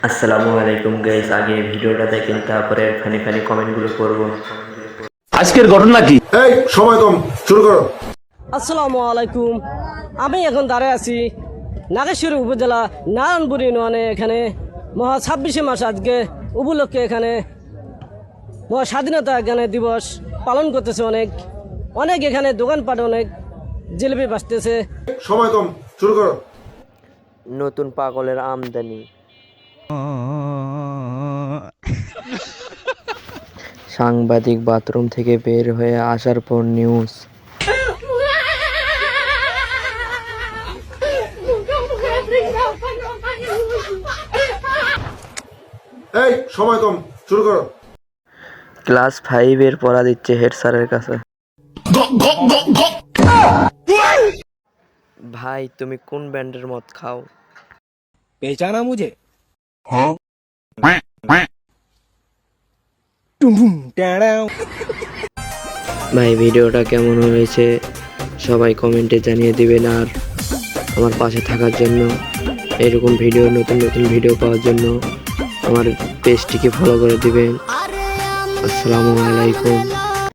আসসালামু আলাইকুম গাইস, আগে ভিডিওটা দেখেন তারপরে ফানি ফানি কমেন্টগুলো করব। আজকের ঘটনা কি? এই সময় কম, শুরু করো। আসসালামু আলাইকুম। আমি এখন দাঁড়ায় আছি নাগেশ্বরী উপজেলা নারায়ণপুর ইউনিয়নে। এখানে মহা 26শে মাস আজকে উপলক্ষে এখানে মহা স্বাধীনতা এখানে দিবস পালন করতেছে। অনেক অনেক এখানে দোকানপাট, অনেক জিলিপি বাসতেছে। সময় কম, শুরু করো। নতুন পাগলের আমদানি। সাংবাদিক বাথরুম থেকে বের হয়ে আসার পর নিউজ। এই সময় কম, শুরু করো। ক্লাস 5-এর পড়া দিচ্ছে হেড স্যারের কাছে। ভাই, তুমি কোন ব্র্যান্ডের মদ খাও? पहचाना मुझे? हाँ। टुम टैडाव। ভাই, ভিডিওটা কেমন হয়েছে সবাই কমেন্টে জানিয়ে দিবেন, আর আমার পাশে থাকার জন্য, এরকম নতুন নতুন ভিডিও পাওয়ার জন্য আমার পেজটিকে ফলো করে দিবেন। আসসালামু আলাইকুম।